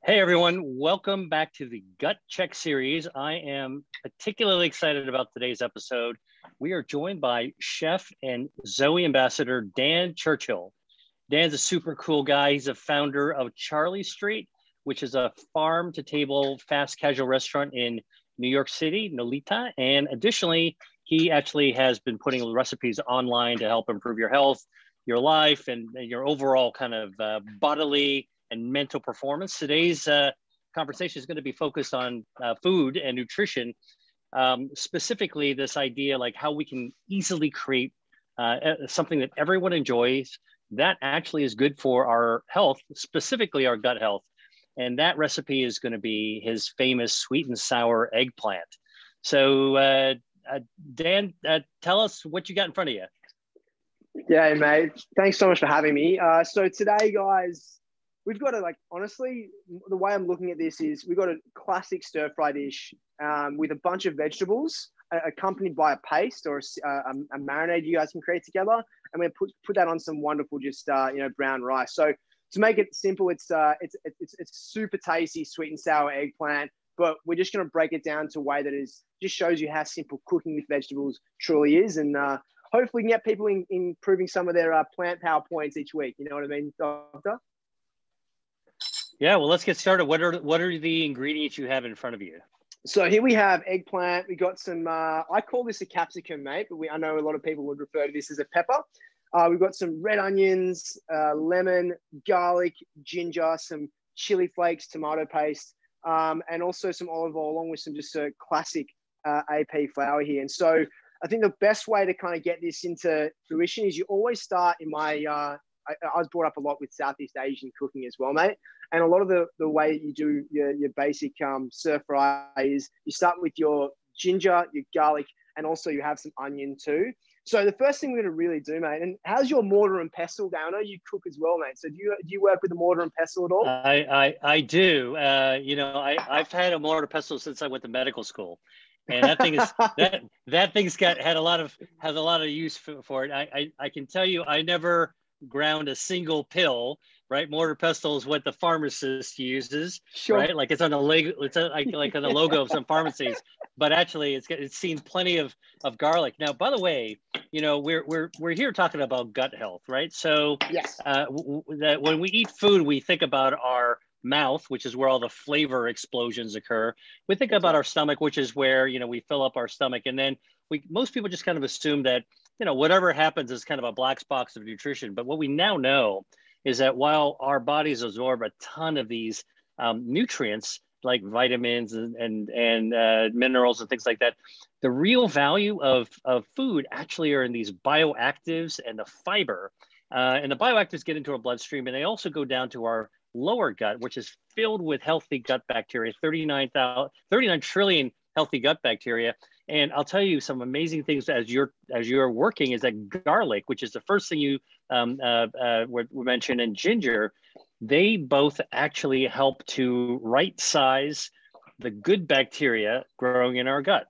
Hey everyone, welcome back to the Gut Check series. I am particularly excited about today's episode. We are joined by Chef and ZOE ambassador Dan Churchill. Dan's a super cool guy. He's a founder of Charlie Street, which is a farm to table fast casual restaurant in New York City, Nolita. And additionally, he actually has been putting recipes online to help improve your health, your life, and your overall kind of bodily and mental performance. Today's conversation is going to be focused on food and nutrition, specifically this idea like how we can easily create something that everyone enjoys that actually is good for our health, specifically our gut health. And that recipe is going to be his famous sweet and sour eggplant. So Dan, tell us what you got in front of you. Yeah, mate. Thanks so much for having me. So today, guys, we've got honestly, the way I'm looking at this is we've got a classic stir fry dish with a bunch of vegetables accompanied by a paste or a marinade you guys can create together. And we're put that on some wonderful, brown rice. So to make it simple, it's super tasty, sweet and sour eggplant, but we're just going to break it down to a way that just shows you how simple cooking with vegetables truly is. And hopefully we can get people improving some of their plant power points each week. You know what I mean, Doctor? Yeah, well, let's get started. What are the ingredients you have in front of you? So here we have eggplant. We got some, I call this a capsicum, mate, but I know a lot of people would refer to this as a pepper. We've got some red onions, lemon, garlic, ginger, some chili flakes, tomato paste, and also some olive oil, along with some just a classic AP flour here. And so I think the best way to kind of get this into fruition is you always start in my, I was brought up a lot with Southeast Asian cooking as well, mate. And a lot of the way you do your basic stir fry is you start with your ginger, your garlic, and also you have some onion too. So the first thing we're going to really do, mate, and how's your mortar and pestle down? I know you cook as well, mate. So do you work with a mortar and pestle at all? I do. I've had a mortar pestle since I went to medical school. And that thing is that thing's has a lot of use for it. I can tell you, I never ground a single pill, right? Mortar pestle is what the pharmacist uses, sure. Right? Like it's on the like on the logo of some pharmacies, but actually it's seen plenty of garlic. Now, by the way, we're here talking about gut health, right? So yes, that when we eat food, we think about our mouth, which is where all the flavor explosions occur. We think about our stomach, which is where we fill up our stomach, and then most people just kind of assume that whatever happens is kind of a black box of nutrition. But what we now know is that while our bodies absorb a ton of these nutrients like vitamins and minerals and things like that, the real value of food actually are in these bioactives and the fiber. And the bioactives get into our bloodstream, and they also go down to our lower gut, which is filled with healthy gut bacteria, 39 trillion healthy gut bacteria. And I'll tell you some amazing things as you're working is that garlic, which is the first thing you mentioned, and ginger, they both actually help to right size the good bacteria growing in our gut.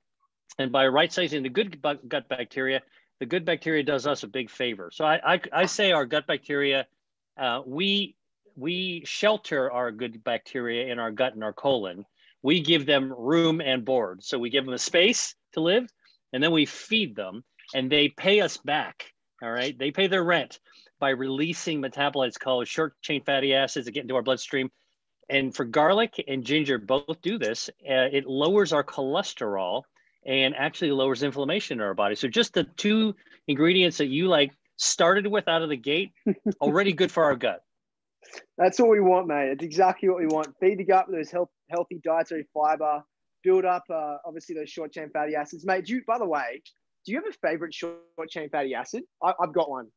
And by right sizing the good gut bacteria, the good bacteria does us a big favor. So I say our gut bacteria, we shelter our good bacteria in our gut and our colon. We give them room and board. So we give them a space to live, and then we feed them, and they pay us back. All right. They pay their rent by releasing metabolites called short chain fatty acids that get into our bloodstream. And for garlic and ginger, both do this. It lowers our cholesterol and actually lowers inflammation in our body. So just the two ingredients that you started with out of the gate, already good for our gut. That's what we want, mate. It's exactly what we want. Feed the gut with those healthy dietary fiber, build up, obviously, those short chain fatty acids. Mate, by the way, do you have a favorite short chain fatty acid? I've got one.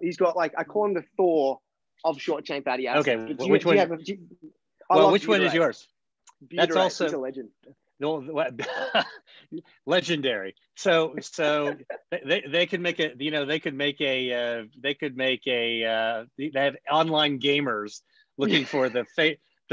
He's got I call him the Thor of short chain fatty acids. Okay, which one is yours? Butyrate. That's also he's a legend. No, legendary. So they could make a they have online gamers looking for the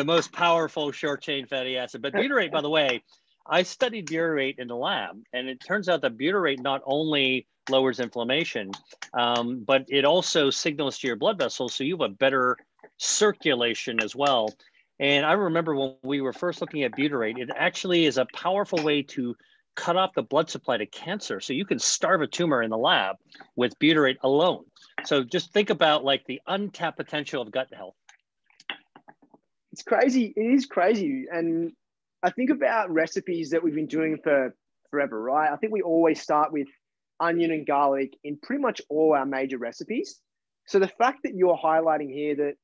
most powerful short chain fatty acid. But butyrate, by the way, I studied butyrate in the lab, and it turns out that butyrate not only lowers inflammation, but it also signals to your blood vessels, so you have a better circulation as well. And I remember when we were first looking at butyrate, it actually is a powerful way to cut off the blood supply to cancer. So you can starve a tumor in the lab with butyrate alone. So just think about like the untapped potential of gut health. It's crazy. It is crazy. And I think about recipes that we've been doing for forever, right? I think we always start with onion and garlic in pretty much all our major recipes. So the fact that you're highlighting here that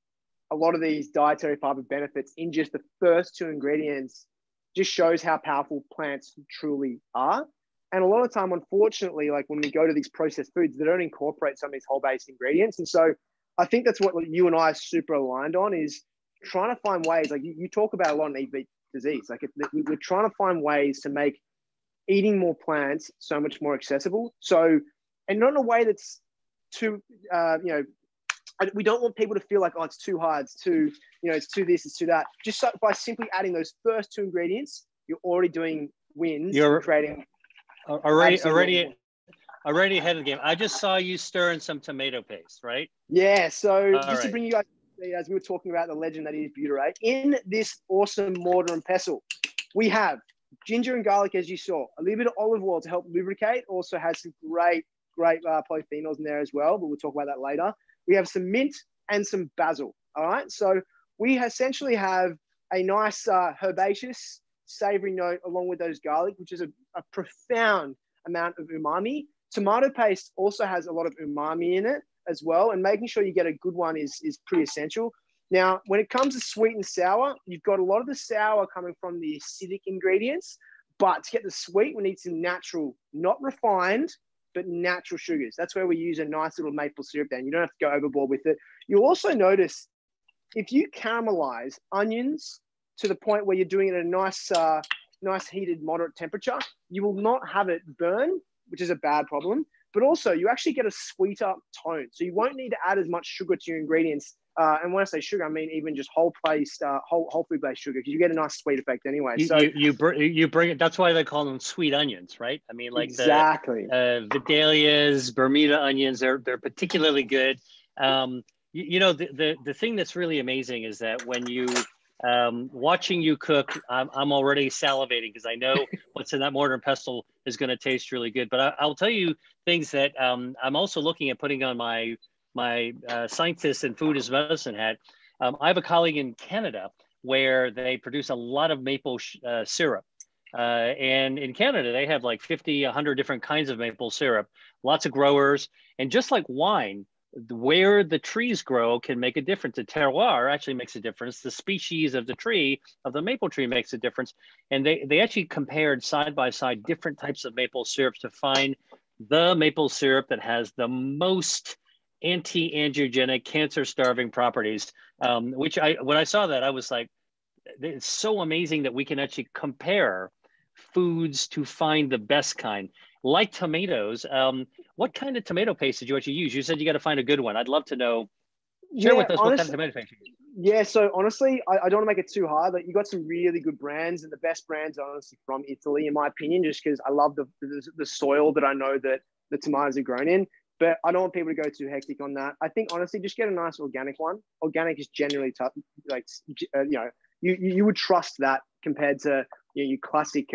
a lot of these dietary fiber benefits in just the first two ingredients just shows how powerful plants truly are. And a lot of time, unfortunately, like when we go to these processed foods, they don't incorporate some of these whole-based ingredients. And so I think that's what you and I are super aligned on, is trying to find ways, like you talk about a lot in eat disease, like we're trying to find ways to make eating more plants so much more accessible. So, and not in a way that's too, we don't want people to feel like, oh, it's too hard, it's too, it's too this, it's too that. Just so, by simply adding those first two ingredients, you're already doing wins. You're creating already ahead of the game. I just saw you stirring some tomato paste, right? Yeah. So just to bring you guys, as we were talking about the legend that is butyrate, in this awesome mortar and pestle, we have ginger and garlic, as you saw, a little bit of olive oil to help lubricate. Also has some great polyphenols in there as well, but we'll talk about that later. We have some mint and some basil. All right. So we essentially have a nice herbaceous, savory note along with those garlic, which is a profound amount of umami. Tomato paste also has a lot of umami in it as well. And making sure you get a good one is pretty essential. Now, when it comes to sweet and sour, you've got a lot of the sour coming from the acidic ingredients, but to get the sweet, we need some natural, not refined, but natural sugars. That's where we use a nice little maple syrup then. You don't have to go overboard with it. You'll also notice if you caramelize onions to the point where you're doing it at a nice heated, moderate temperature, you will not have it burn, which is a bad problem. But also, you actually get a sweeter tone. So you won't need to add as much sugar to your ingredients. And when I say sugar, I mean even just whole food-based sugar, because you get a nice sweet effect anyway. You bring it. That's why they call them sweet onions, right? I mean, like exactly. The Vidalias, Bermuda onions, they're particularly good. The thing that's really amazing is that when you watching you cook, I'm already salivating because I know what's in that mortar and pestle is going to taste really good. But I'll tell you things that I'm also looking at putting on my scientist and food as medicine hat. I have a colleague in Canada where they produce a lot of maple syrup. And in Canada, they have like 50, 100 different kinds of maple syrup, lots of growers. And just like wine, where the trees grow can make a difference. The terroir actually makes a difference. The species of the tree, of the maple tree, makes a difference. And they actually compared side by side different types of maple syrups to find the maple syrup that has the most anti-angiogenic, cancer-starving properties. Which when I saw that, I was like, it's so amazing that we can actually compare foods to find the best kind. Like tomatoes, what kind of tomato paste did you actually use? You said you got to find a good one. I'd love to know. Share with us what kind of tomato paste you use. Yeah, so honestly, I don't want to make it too hard. Like, you got some really good brands, and the best brands are honestly from Italy, in my opinion, just because I love the soil that I know that the tomatoes are grown in. But I don't want people to go too hectic on that. I think honestly, just get a nice organic one. Organic is generally tough. Like, you would trust that compared to your classic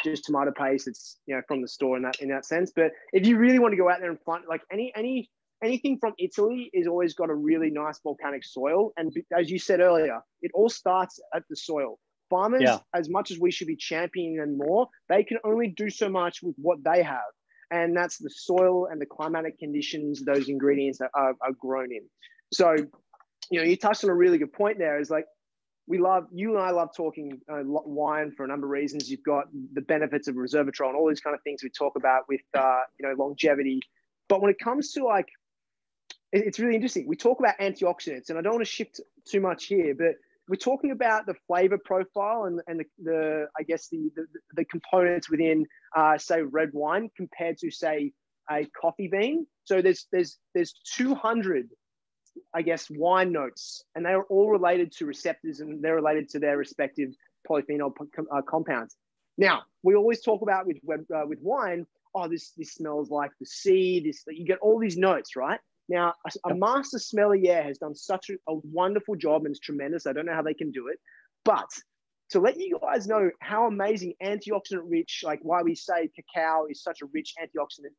just tomato paste. It's from the store in that sense. But if you really want to go out there and find like anything from Italy is always got a really nice volcanic soil. And as you said earlier, it all starts at the soil. Farmers, as much as we should be championing them more, they can only do so much with what they have. And that's the soil and the climatic conditions those ingredients are grown in. So, you touched on a really good point there. Is like, you and I love talking wine for a number of reasons. You've got the benefits of resveratrol and all these kind of things we talk about with, longevity. But when it comes to like, it's really interesting. We talk about antioxidants, and I don't want to shift too much here, but we're talking about the flavor profile and the I guess the components within say red wine compared to say a coffee bean. So there's 200 I guess wine notes, and they are all related to receptors, and they're related to their respective polyphenol compounds. Now, we always talk about with wine, oh, this smells like the sea. You get all these notes, right? Now, a master sommelier has done such a wonderful job, and it's tremendous. I don't know how they can do it, But to let you guys know how amazing antioxidant rich, like why we say cacao is such a rich antioxidant,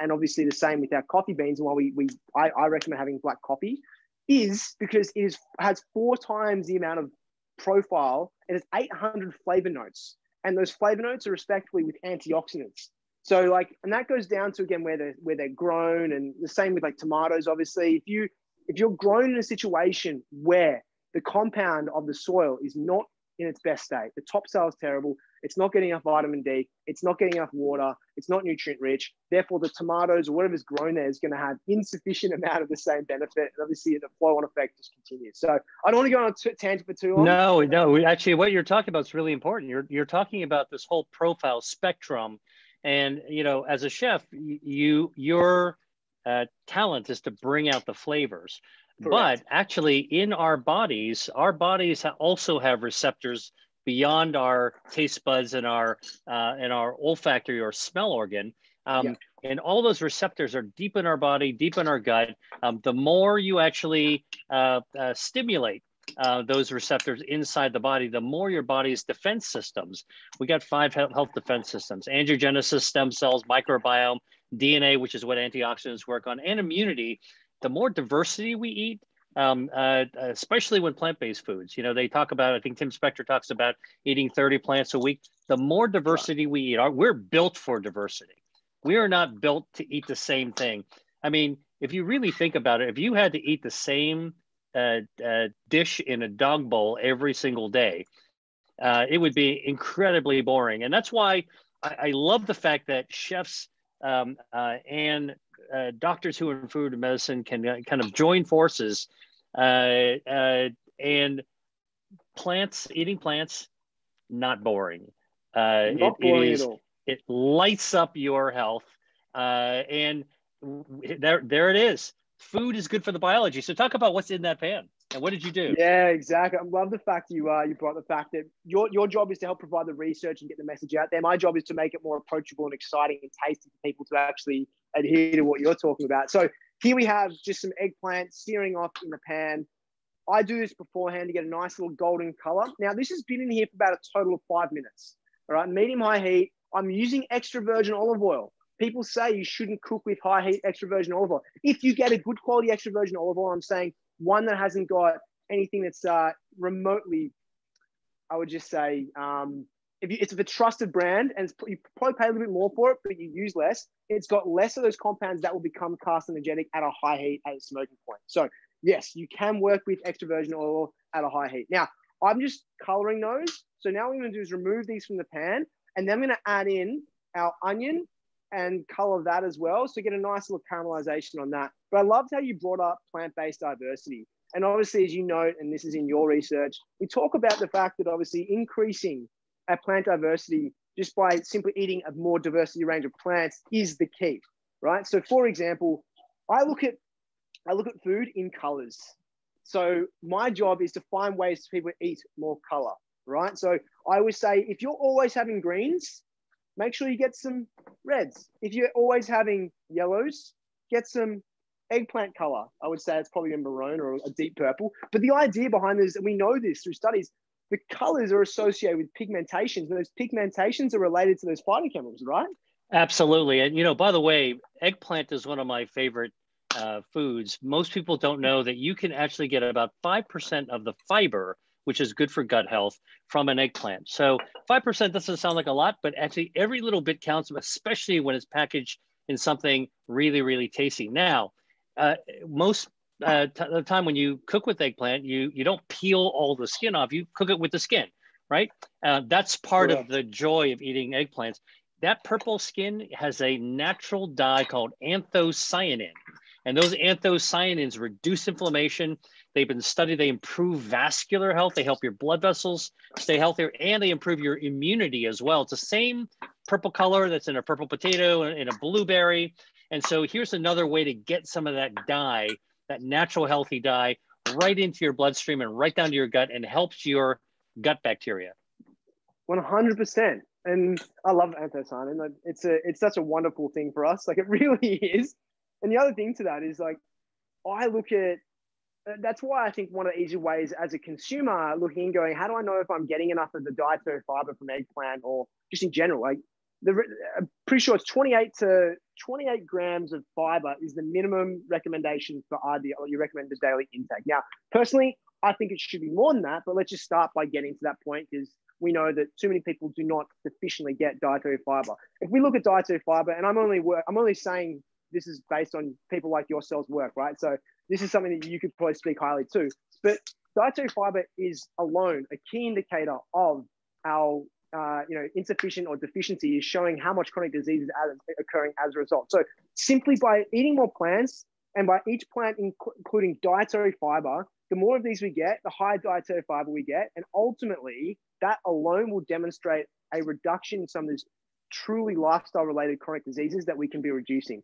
and obviously the same with our coffee beans, and why I recommend having black coffee, is because has 4 times the amount of profile, and it's 800 flavor notes, and those flavor notes are respectively with antioxidants. So like, and that goes down to, again, where they're grown, and the same with like tomatoes. Obviously, if you're grown in a situation where the compound of the soil is not in its best state, the topsoil is terrible, it's not getting enough vitamin D, it's not getting enough water, it's not nutrient rich, therefore the tomatoes or whatever's grown there is going to have insufficient amount of the same benefit, and obviously the flow-on effect just continues. So I don't want to go on a tangent for too long. No, actually what you're talking about is really important. You're talking about this whole profile spectrum, and as a chef, your talent is to bring out the flavors. Correct. But actually in our bodies also have receptors beyond our taste buds and our olfactory or smell organ. And all those receptors are deep in our body, deep in our gut. The more you actually stimulate those receptors inside the body, the more your body's defense systems. We got 5 health defense systems: angiogenesis, stem cells, microbiome, DNA, which is what antioxidants work on, and immunity. The more diversity we eat, especially when plant-based foods, they talk about, I think Tim Spector talks about eating 30 plants a week. The more diversity we eat, we're built for diversity. We are not built to eat the same thing. I mean, if you really think about it, if you had to eat the same dish in a dog bowl every single day, it would be incredibly boring. And that's why I love the fact that chefs and doctors who are in food and medicine can kind of join forces, and eating plants, not boring. Not boring at all. It lights up your health, and there it is. Food is good for the biology. So talk about what's in that pan. And what did you do? Yeah, exactly. I love the fact you brought the fact that your job is to help provide the research and get the message out there. My job is to make it more approachable and exciting and tasty for people to actually adhere to what you're talking about. So here we have just some eggplant searing off in the pan. I do this beforehand to get a nice little golden color. Now, this has been in here for about a total of 5 minutes. All right, medium high heat. I'm using extra virgin olive oil. People say you shouldn't cook with high heat extra virgin olive oil. If you get a good quality extra virgin olive oil, I'm saying one that hasn't got anything that's remotely, I would just say, if it's a trusted brand, and you probably pay a little bit more for it, but you use less, it's got less of those compounds that will become carcinogenic at a high heat at a smoking point. So yes, you can work with extra virgin oil at a high heat. Now, I'm just coloring those. So now what I'm going to do is remove these from the pan, and then I'm going to add in our onion and color that as well. So get a nice little caramelization on that. But I loved how you brought up plant-based diversity. And obviously, as you note, and this is in your research, we talk about the fact that obviously increasing our plant diversity just by simply eating a more diversity range of plants is the key, right? So for example, I look at food in colors. So my job is to find ways for people to eat more color, right? So I always say, if you're always having greens, make sure you get some reds. If you're always having yellows, get some eggplant color. I would say it's probably a maroon or a deep purple. But the idea behind this, and we know this through studies, the colors are associated with pigmentations. And those pigmentations are related to those phytochemicals, right? Absolutely. And, by the way, eggplant is one of my favorite foods. Most people don't know that you can actually get about 5% of the fiber, which is good for gut health, from an eggplant. So 5% doesn't sound like a lot, but actually every little bit counts, especially when it's packaged in something really, really tasty. Now, most the time when you cook with eggplant, you don't peel all the skin off. You cook it with the skin, right? That's part of the joy of eating eggplants. That purple skin has a natural dye called anthocyanin. And those anthocyanins reduce inflammation. They've been studied. They improve vascular health. They help your blood vessels stay healthier, and they improve your immunity as well. It's the same purple color that's in a purple potato and in a blueberry. And so here's another way to get some of that dye, that natural healthy dye, right into your bloodstream and right down to your gut, and helps your gut bacteria. 100%. And I love anthocyanin. It's such a wonderful thing for us. Like, it really is. And the other thing to that is, like, I look at that's why I think one of the easy ways as a consumer looking and going, how do I know if I'm getting enough of the dietary fiber from eggplant or just in general? Like, I'm pretty sure it's 28 grams of fiber is the minimum recommendation for RDL, or you recommend the daily intake. Now, personally, I think it should be more than that, but let's just start by getting to that point, because we know that too many people do not sufficiently get dietary fiber. If we look at dietary fiber, and I'm only saying this is based on people like yourselves' work, right? So this is something that you could probably speak highly to. But dietary fiber is alone a key indicator of our insufficient or deficiency, is showing how much chronic disease is occurring as a result. So simply by eating more plants, and by each plant including dietary fiber, the more of these we get, the higher dietary fiber we get. And ultimately, that alone will demonstrate a reduction in some of these truly lifestyle-related chronic diseases that we can be reducing.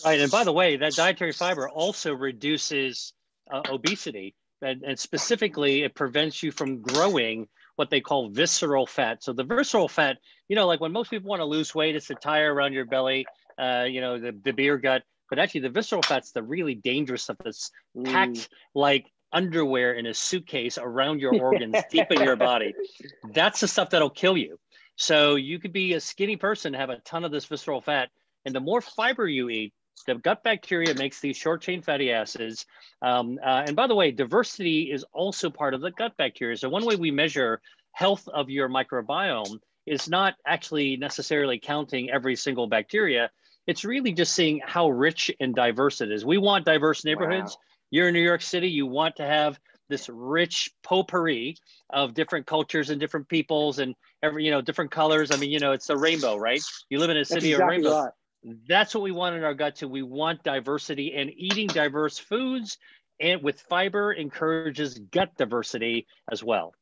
Right. And by the way, that dietary fiber also reduces obesity. And specifically, it prevents you from growing what they call visceral fat. So the visceral fat, like when most people want to lose weight, it's the tire around your belly, the beer gut. But actually, the visceral fat's the really dangerous stuff that's packed like underwear in a suitcase around your organs, deep in your body. That's the stuff that'll kill you. So you could be a skinny person, have a ton of this visceral fat. And the more fiber you eat, the gut bacteria makes these short chain fatty acids. And by the way, diversity is also part of the gut bacteria. So one way we measure health of your microbiome is not actually necessarily counting every single bacteria. It's really just seeing how rich and diverse it is. We want diverse neighborhoods. Wow. You're in New York City, you want to have this rich potpourri of different cultures and different peoples and different colors. I mean, it's a rainbow, right? You live in a city of rainbows. Right. That's what we want in our gut too. We want diversity, and eating diverse foods and with fiber encourages gut diversity as well.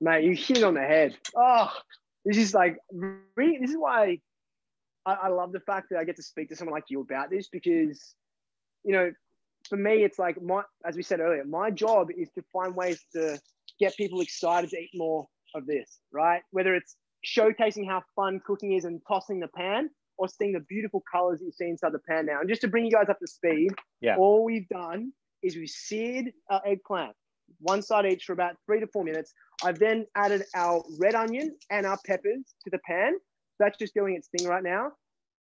Mate, you hit it on the head. Oh, this is why I love the fact that I get to speak to someone like you about this, because, for me, it's like as we said earlier, my job is to find ways to get people excited to eat more of this, right? Whether it's showcasing how fun cooking is and tossing the pan, or seeing the beautiful colors that you see inside the pan now. And just to bring you guys up to speed, all we've done is we seared our eggplant, one side each, for about 3 to 4 minutes. I've then added our red onion and our peppers to the pan. That's just doing its thing right now.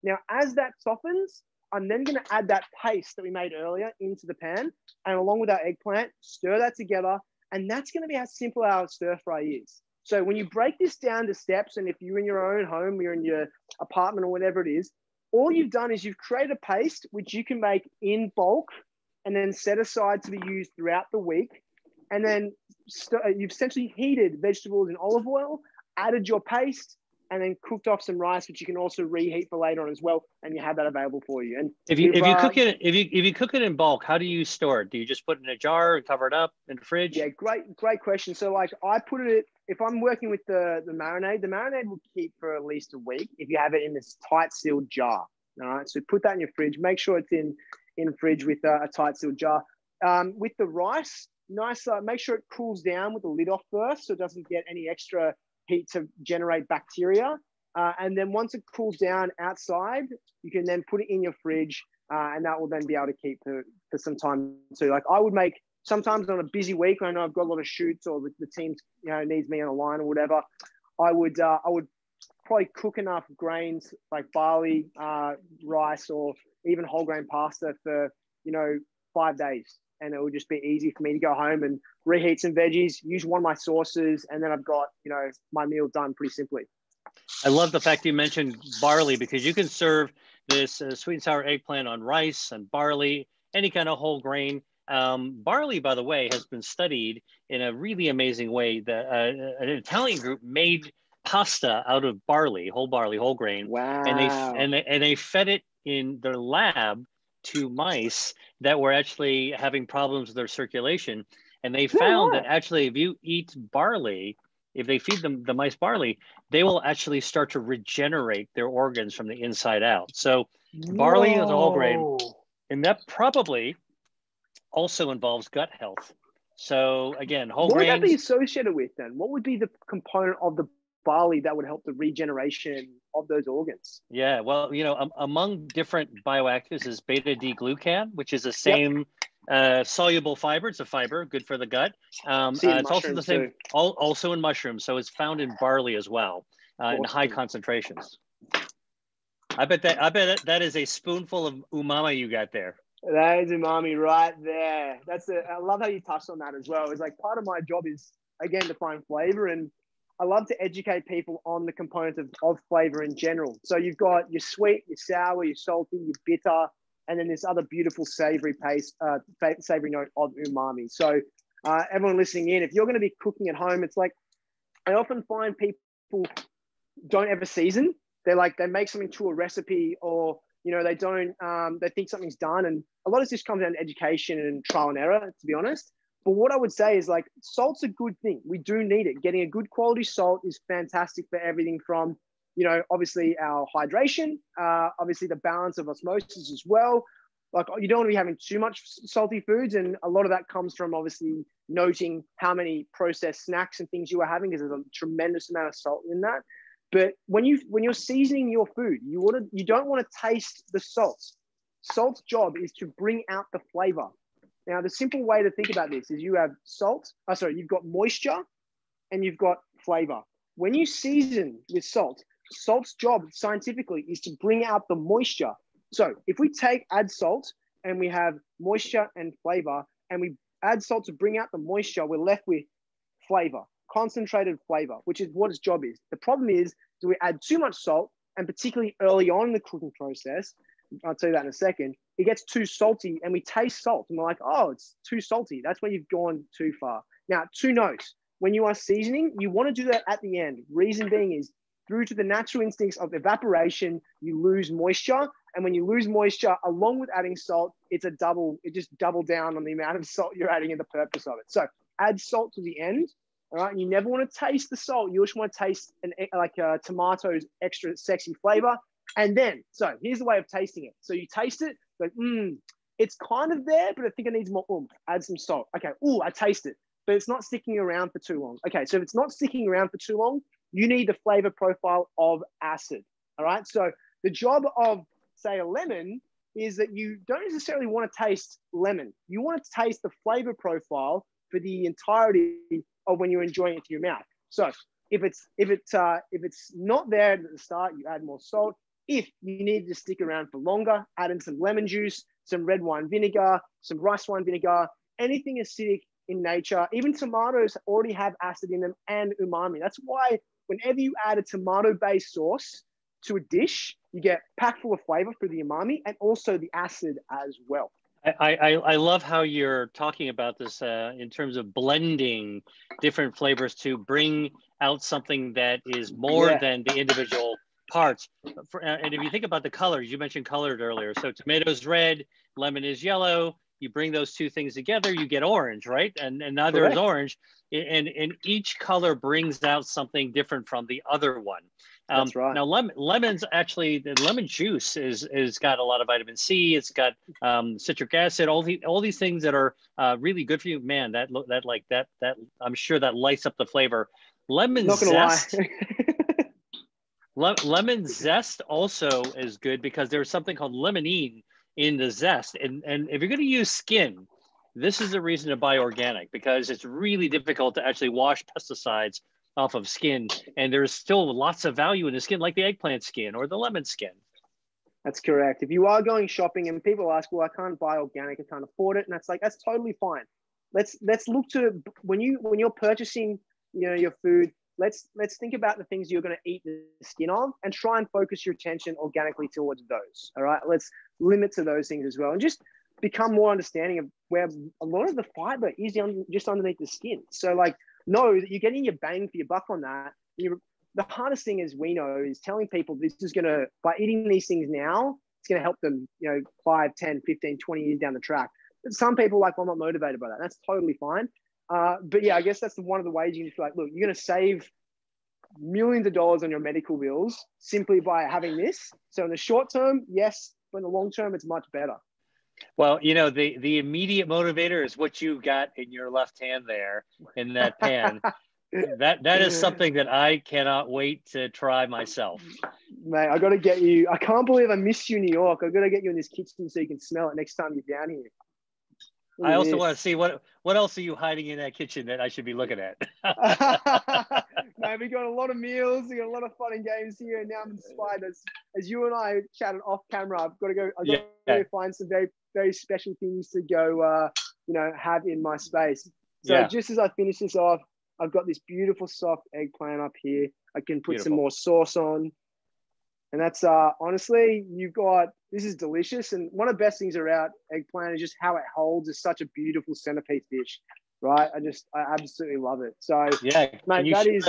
Now, as that softens, I'm then going to add that paste that we made earlier into the pan, and along with our eggplant, stir that together. And that's going to be how simple our stir fry is. So when you break this down to steps, and if you're in your own home, you're in your apartment or whatever it is, all you've done is you've created a paste which you can make in bulk and then set aside to be used throughout the week. And then you've essentially heated vegetables in olive oil, added your paste, and then cooked off some rice, which you can also reheat for later on as well, and you have that available for you. And if you cook it in bulk, how do you store it? Do you just put it in a jar and cover it up in the fridge? Yeah, great question. So I put it, if I'm working with the marinade will keep for at least a week if you have it in this tight sealed jar. All right, so put that in your fridge. Make sure it's in fridge with a tight sealed jar. With the rice, make sure it cools down with the lid off first, so it doesn't get any extra heat to generate bacteria. And then once it cools down outside, you can then put it in your fridge, and that will then be able to keep for some time too. Like I would make, sometimes on a busy week, I know I've got a lot of shoots, or the team needs me on a line or whatever, I would probably cook enough grains like barley, rice, or even whole grain pasta for 5 days. And it would just be easy for me to go home and reheat some veggies, use one of my sauces, and then I've got, my meal done pretty simply. I love the fact you mentioned barley, because you can serve this sweet and sour eggplant on rice and barley, any kind of whole grain. Barley, by the way, has been studied in a really amazing way. An Italian group made pasta out of barley, whole grain. Wow. And they fed it in their lab to mice that were actually having problems with their circulation. And they found that actually, if you eat barley, if they feed them the mice barley, they will actually start to regenerate their organs from the inside out. So barley is a whole grain, and that probably also involves gut health. So again, whole grains. What would that be associated with then? What would be the component of the barley that would help the regeneration of those organs? Yeah, well, among different bioactives is beta-D-glucan, which is the same Soluble fiber. It's a fiber, good for the gut. See it in It's also the mushrooms same, too. also in mushrooms. So it's found in barley as well, in high Awesome. concentrations. I bet that is a spoonful of umami you got there. That is umami right there. I love how you touched on that as well. It's like part of my job is, again, to find flavor, and I love to educate people on the components of flavor in general. So you've got your sweet, your sour, your salty, your bitter, and then this other beautiful savory paste, savory note of umami. So everyone listening in, if you're going to be cooking at home, it's like I often find people don't ever season. They make something to a recipe, or they don't, they think something's done. And a lot of this comes down to education and trial and error, to be honest. But what I would say is, like, salt's a good thing. We do need it. Getting a good quality salt is fantastic for everything from, obviously our hydration, obviously the balance of osmosis as well. Like, you don't want to be having too much salty foods. And a lot of that comes from obviously noting how many processed snacks and things you are having, because there's a tremendous amount of salt in that. But when you're seasoning your food, you don't want to taste the salt. Salt's job is to bring out the flavor. Now, the simple way to think about this is you have you've got moisture and you've got flavor. When you season with salt, salt's job scientifically is to bring out the moisture. So if we add salt and we have moisture and flavor, and we add salt to bring out the moisture, we're left with flavor, concentrated flavor, which is what its job is. The problem is, do we add too much salt, and particularly early on in the cooking process, I'll tell you that in a second, it gets too salty and we taste salt and we're like, oh, it's too salty. That's when you've gone too far. Now, two notes. When you are seasoning, you want to do that at the end. Reason being is, through to the natural instincts of evaporation, you lose moisture. And when you lose moisture, along with adding salt, it just double down on the amount of salt you're adding and the purpose of it. So add salt to the end. All right. And you never want to taste the salt. You just want to taste tomato's extra sexy flavor. And then, so here's the way of tasting it. So you taste it, like, it's kind of there, but I think it needs more oomph. Add some salt. Okay. Ooh, I taste it, but it's not sticking around for too long. Okay. So if it's not sticking around for too long, you need the flavor profile of acid. All right. So the job of, say, a lemon is that you don't necessarily want to taste lemon. You want to taste the flavor profile for the entirety of when you're enjoying it to your mouth. So if it's not there at the start, you add more salt. If you need to stick around for longer, add in some lemon juice, some red wine vinegar, some rice wine vinegar, anything acidic in nature. Even tomatoes already have acid in them and umami. That's why whenever you add a tomato-based sauce to a dish, you get packed full of flavor through the umami and also the acid as well. I love how you're talking about this in terms of blending different flavors to bring out something that is more than the individual parts. And if you think about the colors, you mentioned colored earlier. So tomato's red, lemon is yellow. You bring those two things together, you get orange, right? And neither Correct. is orange. And each color brings out something different from the other one. That's right. Now, lemons actually, the lemon juice is got a lot of vitamin C. It's got citric acid. All these things that are really good for you. Man, that I'm sure that lights up the flavor. Lemon zest. Lemon zest also is good because there's something called limonene in the zest. And if you're going to use skin, this is the reason to buy organic, because it's really difficult to actually wash pesticides off of skin. And there's still lots of value in the skin, like the eggplant skin or the lemon skin. That's correct. If you are going shopping and people ask, well, I can't buy organic, I can't afford it. And that's totally fine. Let's look to, when you're purchasing, your food, let's think about the things you're going to eat the skin of and try and focus your attention organically towards those. All right. Let's limit to those things as well. And just become more understanding of where a lot of the fiber is just underneath the skin. So know that you're getting your bang for your buck on that. The hardest thing, as we know, is telling people this is going to, by eating these things now, it's going to help them, 5, 10, 15, 20 years down the track. But some people I'm not motivated by that. That's totally fine. But yeah, I guess that's one of the ways you can feel look, you're going to save millions of dollars on your medical bills simply by having this. So in the short term, yes, but in the long term, it's much better. Well, the immediate motivator is what you got in your left hand there in that pan. That is something that I cannot wait to try myself. Mate, I got to get you. I can't believe I missed you in New York. I got to get you in this kitchen so you can smell it next time you're down here. Look I at also want to this. see what else are you hiding in that kitchen that I should be looking at? Man, we got a lot of meals. We got a lot of fun and games here. And now I'm inspired. As you and I chatted off camera, I've got to go. I've got Yeah, to find some very, very special things to go, have in my space. So yeah, just as I finish this off, I've got this beautiful soft eggplant up here. I can put some beautiful. more sauce on. And that's honestly, this is delicious. And one of the best things about eggplant is just how it holds is such a beautiful centerpiece dish, right? I absolutely love it. So, Yeah, can mate, you that is,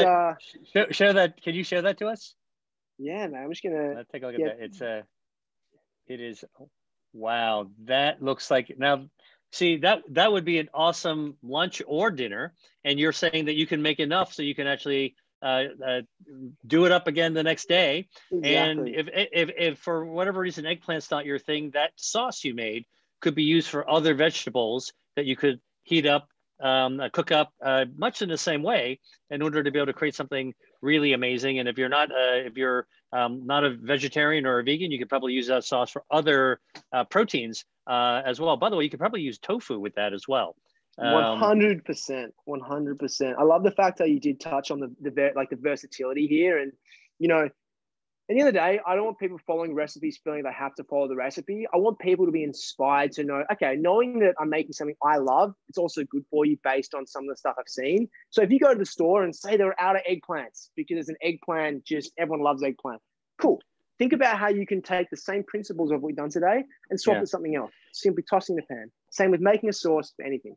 share that? Can you share that to us? yeah, man, I'm just going to Let's take a look at get, that. It is, wow. That looks like now. See, that would be an awesome lunch or dinner, and you're saying that you can make enough so you can actually do it up again the next day. And exactly. if for whatever reason eggplant's not your thing, that sauce you made could be used for other vegetables that you could heat up, cook up, much in the same way in order to be able to create something really amazing. And if you're not a vegetarian or a vegan, you could probably use that sauce for other proteins as well. By the way, you could probably use tofu with that as well. 100%, 100%. I love the fact that you did touch on the versatility here. And, at the end of the day, I don't want people following recipes feeling they have to follow the recipe. I want people to be inspired to know, okay, knowing that I'm making something I love, it's also good for you based on some of the stuff I've seen. So if you go to the store and say they're out of eggplants because there's an eggplant, just everyone loves eggplant. Cool. Think about how you can take the same principles of what we've done today and swap with something else. Simply tossing the pan. Same with making a sauce for anything.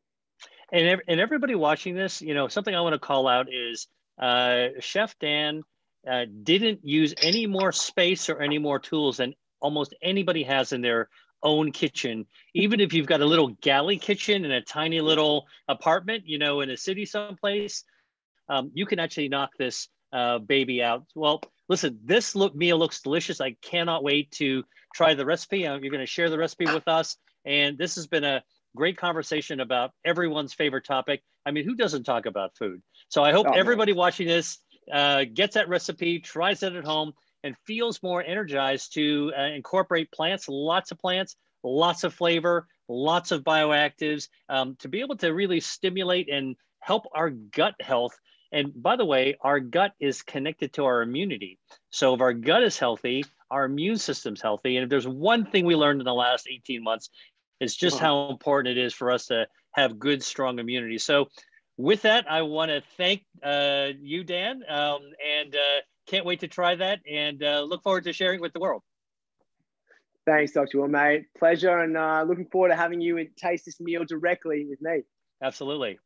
And everybody watching this, something I want to call out is Chef Dan didn't use any more space or any more tools than almost anybody has in their own kitchen. Even if you've got a little galley kitchen in a tiny little apartment, in a city someplace, you can actually knock this baby out. Well, listen, this meal looks delicious. I cannot wait to try the recipe. You're going to share the recipe with us. And this has been a great conversation about everyone's favorite topic. I mean, who doesn't talk about food? So I hope everybody watching this gets that recipe, tries it at home, and feels more energized to incorporate plants, lots of flavor, lots of bioactives, to be able to really stimulate and help our gut health. And by the way, our gut is connected to our immunity. So if our gut is healthy, our immune system's healthy. And if there's one thing we learned in the last 18 months, it's just how important it is for us to have good, strong immunity. So with that, I want to thank you, Dan, and can't wait to try that and look forward to sharing with the world. Thanks, Dr. Will, mate. Pleasure, and looking forward to having you taste this meal directly with me. Absolutely.